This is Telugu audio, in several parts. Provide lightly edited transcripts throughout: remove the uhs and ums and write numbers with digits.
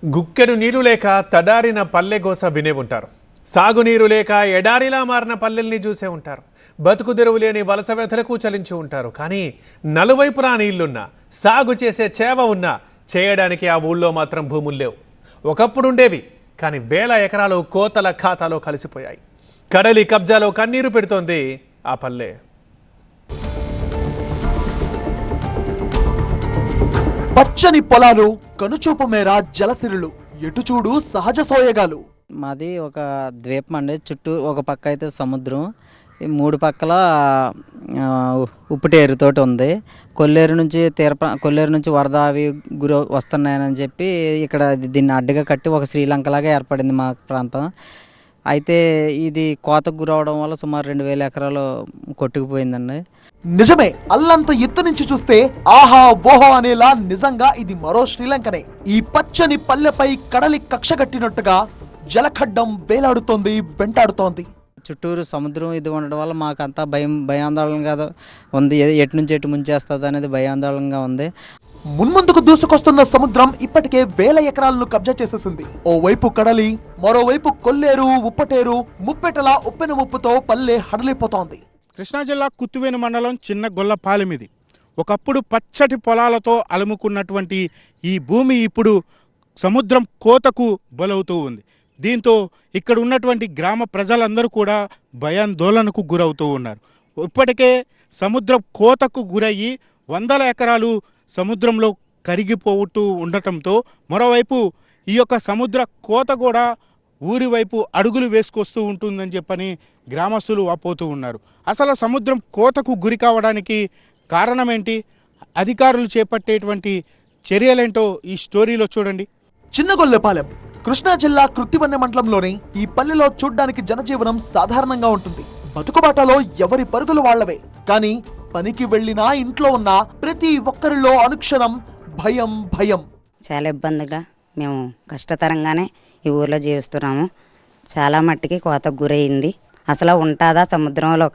గుక్కెడు నీరు లేక తడారిన పల్లెగోస వినే ఉంటారు. సాగునీరు లేక ఎడారిలా మారిన పల్లెల్ని చూసే ఉంటారు. బతుకు తెరువు లేని వలస వ్యధలకు చలించి ఉంటారు. కానీ నలువైపులా నీళ్లున్నా, సాగు చేసే చేవ ఉన్నా చేయడానికి ఆ ఊళ్ళో మాత్రం భూములు లేవు. ఒకప్పుడు ఉండేవి, కానీ వేల ఎకరాలు కోతల ఖాతాలో కలిసిపోయాయి. కడలి కబ్జాలో కన్నీరు పెడుతోంది ఆ పల్లె. పచ్చని పొలాలు, కనుచూపు మేర జలసిరులు, ఎటు చూడు సహజ సోయగాలు. మాది ఒక ద్వీపం అండి. చుట్టూ ఒక పక్క అయితే సముద్రం, ఈ మూడు పక్కల ఉప్పుటేరుతోటి ఉంది. కొల్లేరు నుంచి వరద అవి గురి వస్తున్నాయని చెప్పి ఇక్కడ దీన్ని అడ్డుగా కట్టి ఒక శ్రీలంకలాగా ఏర్పడింది మా ప్రాంతం. అయితే ఇది కోతకు గురవడం వల్ల సుమారు 2000 ఎకరాలు కొట్టుకుపోయిందండి. నిజమే, అల్లంత ఎత్తు నుంచి చూస్తే ఆహా ఓహో అనేలా నిజంగా ఇది మరో శ్రీలంకనే. ఈ పచ్చని పల్లెపై కడలి కక్ష కట్టినట్టుగా జలఖడ్డం వేలాడుతోంది, వెంటాడుతోంది. చుట్టూరు సముద్రం ఇది ఉండడం వల్ల మాకంతా భయాందోళనగా ఉంది. ఎటు నుంచి ఎటు ముంచేస్తుంది అనేది భయాందోళనగా ఉంది. మున్ముందుకు దూసుకొస్తున్న సముద్రం ఇప్పటికే వేల ఎకరాలను కబ్జా చేసేసింది. ఓవైపు కడలి, మరోవైపు కొల్లేరు, ఉప్పటేరు, ముప్పెటల ఉప్పెన ముప్పుతో పల్లె హడలిపోతోంది. కృష్ణా జిల్లా కుత్తువేను మండలం చిన్న గొల్లపాలెమిది. ఒకప్పుడు పచ్చటి పొలాలతో అలుముకున్నటువంటి ఈ భూమి ఇప్పుడు సముద్రం కోతకు బలవుతూ ఉంది. దీంతో ఇక్కడ ఉన్నటువంటి గ్రామ ప్రజలందరూ కూడా భయాందోళనకు గురవుతూ ఉన్నారు. ఇప్పటికే సముద్రం కోతకు గురయ్యి 100 ఎకరాలు సముద్రంలో కరిగిపోతూ ఉండటంతో మరోవైపు ఈ యొక్క సముద్ర కోత కూడా ఊరి వైపు అడుగులు వేసుకొస్తూ ఉంటుందని చెప్పని గ్రామస్తులు వాపోతూ ఉన్నారు. అసలు సముద్రం కోతకు గురి కావడానికి కారణమేంటి, అధికారులు చేపట్టేటువంటి చర్యలేంటో ఈ స్టోరీలో చూడండి. చిన్నగొల్లపాలెం కృష్ణా జిల్లా కృత్తివన్నె మండలంలోని ఈ పల్లెలో చూడ్డానికి జనజీవనం సాధారణంగా ఉంటుంది. బతుకుబాటలో ఎవరి పరుగులు వాళ్లవే. కానీ పనికి వెళ్ళినా, ఇంట్లో ఉన్న ప్రతి ఒక్కరిలో అనుక్షణం భయం భయం. చాలా ఇబ్బందిగా మేము కష్టతరంగానే ఈ ఊర్లో జీవిస్తున్నాము. చాలా మట్టికి కోతకు గురయింది. అసలు ఉంటుందా, సముద్రంలో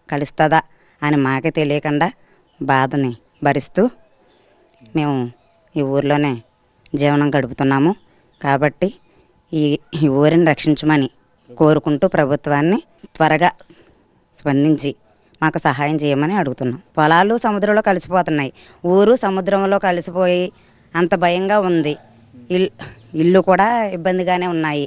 కలుస్తుందా అని మాకే తెలియకుండా బాధని భరిస్తూ మేము ఈ ఊర్లోనే జీవనం గడుపుతున్నాము. కాబట్టి ఈ ఊరిని రక్షించమని కోరుకుంటూ ప్రభుత్వాన్ని త్వరగా స్పందించి మాకు సహాయం చేయమని అడుగుతున్నాం. పొలాలు సముద్రంలో కలిసిపోతున్నాయి, ఊరు సముద్రంలో కలిసిపోయి అంత భయంగా ఉంది. ఇల్లు కూడా ఇబ్బందిగానే ఉన్నాయి.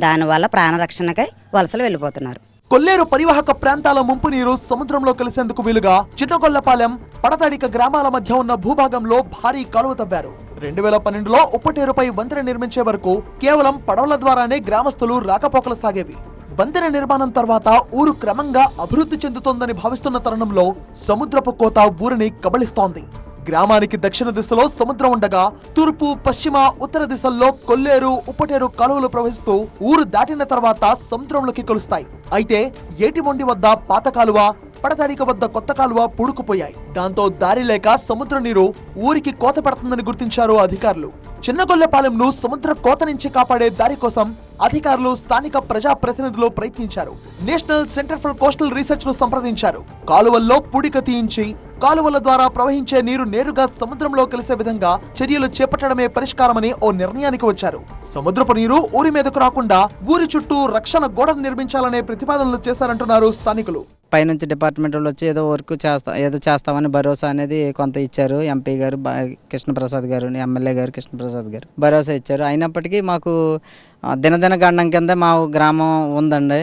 దానివల్ల ప్రాణరక్షణకై వలసలు వెళ్ళిపోతున్నారు. కొల్లేరు పరివాహక ప్రాంతాల ముంపు నీరు సముద్రంలో కలిసేందుకు వీలుగా చిన్నగొల్లపాలెం, పడతాడిక గ్రామాల మధ్య ఉన్న భూభాగంలో భారీ కాలువ తవ్వారు. 2012లో ఉప్పటేరుపై వంతెన నిర్మించే వరకు కేవలం పడవల ద్వారానే గ్రామస్తులు రాకపోకలు సాగేవి. వంతెన నిర్మాణం తర్వాత ఊరు క్రమంగా అభివృద్ధి చెందుతోందని భావిస్తున్న తరుణంలో సముద్రపు కోత ఊరిని కబళిస్తోంది. గ్రామానికి దక్షిణ దిశలో సముద్రం ఉండగా తూర్పు, పశ్చిమ, ఉత్తర దిశల్లో కొల్లేరు, ఉప్పటేరు కాలువలు ప్రవహిస్తూ ఊరు దాటిన తర్వాత సముద్రంలోకి కలుస్తాయి. అయితే ఏటిమొండి వద్ద పాత కాలువ, పడతాడిక వద్ద కొత్త కాలువ పూడుకుపోయాయి. దాంతో దారి లేక సముద్ర నీరు ఊరికి కోత పడుతుందని గుర్తించారు అధికారులు. చిన్నగొల్లపాలెంను సముద్ర కోత నుంచి కాపాడే దారి కోసం అధికారులు, స్థానిక ప్రజా ప్రతినిధులు ప్రయత్నించారు. National centre for coastal research ను సంప్రదించారు. కాలువల్లో పూడిక తీయించి కాలువల ద్వారా ప్రవహించే నీరు నేరుగా సముద్రంలో కలిసే విధంగా చర్యలు చేపట్టడమే పరిష్కారమని ఓ నిర్ణయానికి వచ్చారు. సముద్రపు నీరు ఊరి మీదకు రాకుండా ఊరి చుట్టూ రక్షణ గోడను నిర్మించాలనే ప్రతిపాదనలు చేశారంటున్నారు స్థానికులు. పైనుంచి డిపార్ట్మెంట్ వాళ్ళు వచ్చి ఏదో చేస్తామని భరోసా అనేది కొంత ఇచ్చారు. ఎంపీ గారు కృష్ణప్రసాద్ గారు, ఎమ్మెల్యే గారు కృష్ణప్రసాద్ గారు భరోసా ఇచ్చారు. అయినప్పటికీ మాకు దినదిన గండం కింద మా గ్రామం ఉందండి.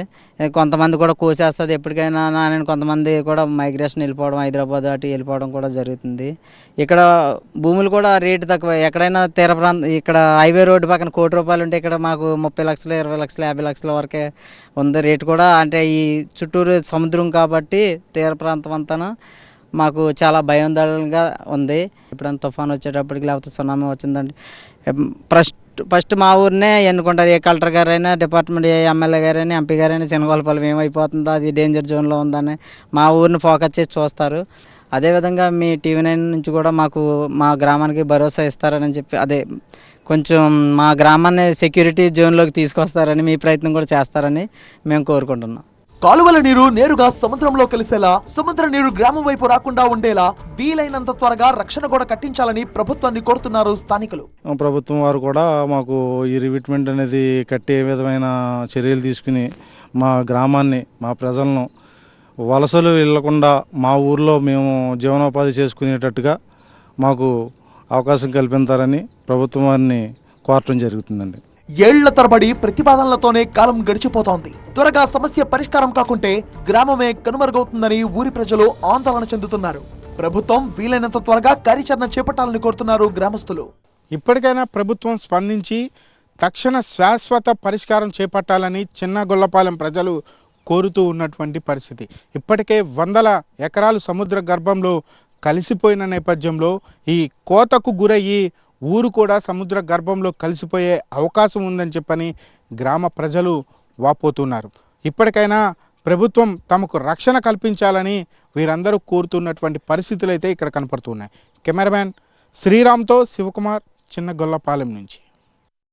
కొంతమంది కూడా కోసేస్తుంది ఎప్పటికైనా అని, కొంతమంది కూడా మైగ్రేషన్ వెళ్ళిపోవడం, హైదరాబాద్ అటు వెళ్ళిపోవడం కూడా జరుగుతుంది. ఇక్కడ భూములు కూడా రేటు తక్కువ. ఎక్కడైనా తీర ప్రాంతం, ఇక్కడ హైవే రోడ్డు పక్కన ₹1,00,00,000 ఉంటే ఇక్కడ మాకు 30 లక్షలు, 20 లక్షలు, 50 లక్షల వరకే ఉంది రేటు కూడా. అంటే ఈ చుట్టూరు సముద్రం కాబట్టి తీర ప్రాంతం అంతా మాకు చాలా భయాందోళనగా ఉంది. ఎప్పుడైనా తుఫాను వచ్చేటప్పటికి, లేకపోతే సునామీ వచ్చిందండి, ఫస్ట్ మా ఊరినే ఎన్నుకుంటారు. ఏ కలెక్టర్ గారైనా, డిపార్ట్మెంట్, ఏ ఎమ్మెల్యే గారైనా, ఎంపీ గారైనా చిన్నగొల్లపాలెం ఏమైపోతుందో, అది డేంజర్ జోన్లో ఉందని మా ఊరిని ఫోకస్ చేసి చూస్తారు. అదేవిధంగా మీ TV9 నుంచి కూడా మాకు మా గ్రామానికి భరోసా ఇస్తారని చెప్పి, కొంచెం మా గ్రామాన్ని సెక్యూరిటీ జోన్లోకి తీసుకొస్తారని, మీ ప్రయత్నం కూడా చేస్తారని మేము కోరుకుంటున్నాం. కాలువల నీరు నేరుగా సముద్రంలో కలిసేలా, సముద్ర నీరు గ్రామం వైపు రాకుండా ఉండేలా వీలైనంత త్వరగా రక్షణ గోడ కట్టించాలని ప్రభుత్వాన్ని కోరుతున్నారు స్థానికులు. ప్రభుత్వం వారు కూడా మాకు ఈ రివిట్మెంట్ అనేది కట్టే విధమైన చర్యలు తీసుకుని మా గ్రామాన్ని, మా ప్రజలను వలసలు వెళ్లకుండా మా ఊర్లో మేము జీవనోపాధి చేసుకునేటట్టుగా మాకు అవకాశం కల్పించాలని ప్రభుత్వం వారిని కోరటం జరుగుతుందండి. ఏళ్ల తరబడి ప్రతిపాదనలతోనే కాలం గడిచిపోతోంది. త్వరగా సమస్య పరిష్కారం కాకుంటే గ్రామమే కనుమరుగవుతుందని ఊరి ప్రజలు ఆందోళన చెందుతున్నారు. ప్రభుత్వం వీలైనంత త్వరగా కార్యాచరణ చేపట్టాలని కోరుతున్నారు గ్రామస్తులు. ఇప్పటికైనా ప్రభుత్వం స్పందించి తక్షణ శాశ్వత పరిష్కారం చేపట్టాలని చిన్నగొల్లపాలెం ప్రజలు కోరుతూ ఉన్నటువంటి పరిస్థితి. ఇప్పటికే వందల ఎకరాలు సముద్ర గర్భంలో కలిసిపోయిన నేపథ్యంలో ఈ కోతకు గురయ్యి ఊరు కూడా సముద్ర గర్భంలో కలిసిపోయే అవకాశం ఉందని చెప్పని గ్రామ ప్రజలు వాపోతున్నారు. ఇప్పటికైనా ప్రభుత్వం తమకు రక్షణ కల్పించాలని వీరందరూ కోరుతున్నటువంటి పరిస్థితులు అయితే ఇక్కడ కనపడుతున్నాయి. కెమెరామ్యాన్ శ్రీరామ్తో శివకుమార్, చిన్నగొల్లపాలెం నుంచి.